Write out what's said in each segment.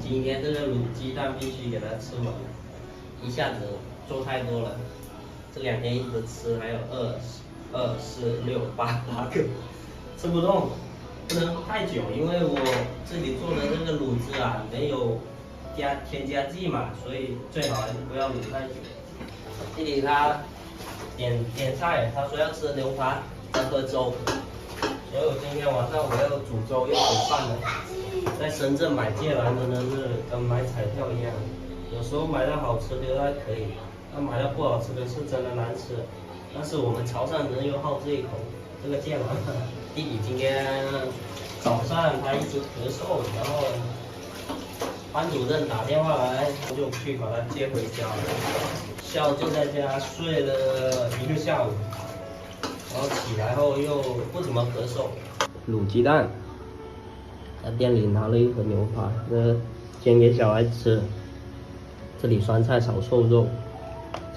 今天这个卤鸡蛋必须给它吃完，一下子做太多了。这2天一直吃，还有2、4、6、8个，吃不动，不能太久，因为我自己做的这个卤汁啊，没有添加剂嘛，所以最好还是不要卤太久。弟弟他点菜，他说要吃牛排，要喝粥，所以我今天晚上我要煮粥又煮饭了。在深圳买芥蓝真的是跟买彩票一样，有时候买到好吃的还可以，那买到不好吃的是真的难吃。但是我们潮汕人又好这一口，这个芥蓝。弟弟今天早上他一直咳嗽，然后班主任打电话来，就去把他接回家了。下午就在家睡了1个下午，然后起来后又不怎么咳嗽。卤鸡蛋，在店里拿了一盒牛排，这煎给小孩吃。这里酸菜炒瘦肉，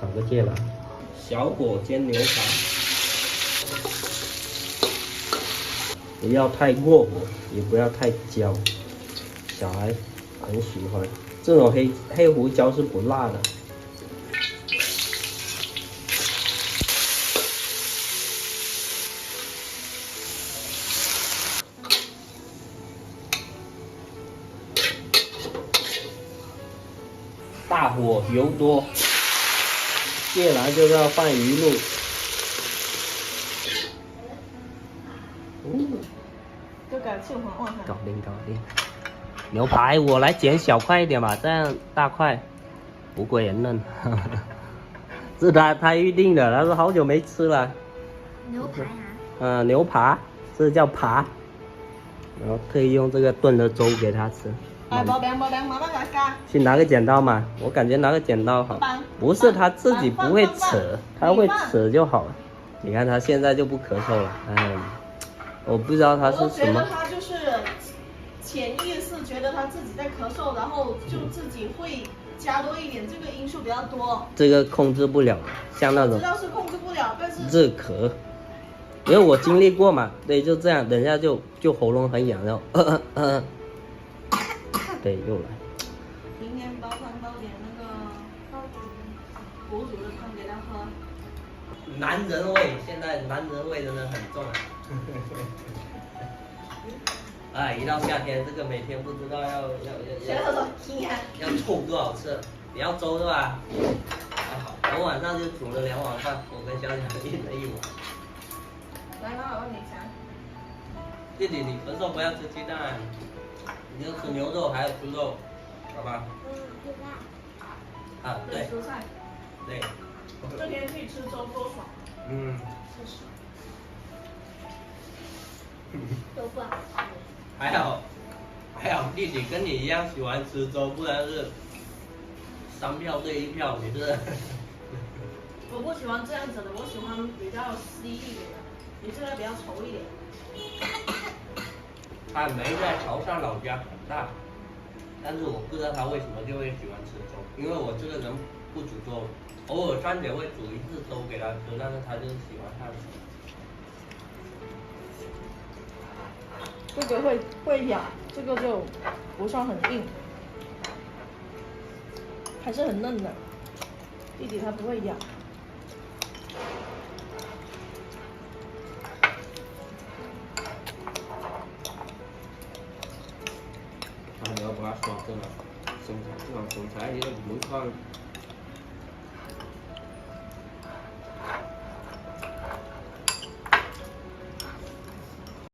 炒个芥蓝，小火煎牛排，不要太过火，也不要太焦，小孩很喜欢。这种黑胡椒是不辣的。大火油多，芥蓝就是要放鱼露。就感兴奋旺搞定。牛排我来剪小块一点吧，这样大块不过也嫩。是他预定的，他说好久没吃了。牛排啊？牛扒，这叫扒。然后特意用这个炖的粥给他吃。哎，冇病，慢慢来加。去拿个剪刀嘛，我感觉拿个剪刀好。不是他自己不会扯，他会扯就好了。你看他现在就不咳嗽了，我不知道他是什么。我觉得他就是潜意识觉得他自己在咳嗽，然后就自己会加多一点，这个因素比较多。这个控制不了的，像那种知道是控制不了，但是热咳，因为我经历过嘛，对，就这样，等一下就喉咙很痒，然后对，又来。明天煲点那个补煮的汤给他喝。男人味，现在男人味真的很重。哎，一到夏天，这个每天不知道要凑多少次。你要粥是吧？好，我晚上就煮了2碗饭，我跟小小一人1碗。来，我问你强。弟弟，你咳嗽不要吃鸡蛋，你就吃牛肉还有猪肉，好吧？鸡蛋。啊，对。蔬菜。对。这天气吃粥多爽。是。都不好吃。还好，弟弟跟你一样喜欢吃粥，不然是3票对1票，你是？我不喜欢这样子的，我喜欢比较稀一点的，你这个比较稠一点。他没在潮汕老家长大，但是我不知道他为什么就会喜欢吃粥，因为我这个人不煮粥，偶尔3姐会煮1次粥给他吃，但是他就是喜欢它吃。这个会咬，这个就不算很硬，还是很嫩的。弟弟他不会咬。你要把它刷正了，生菜这种生菜你都不放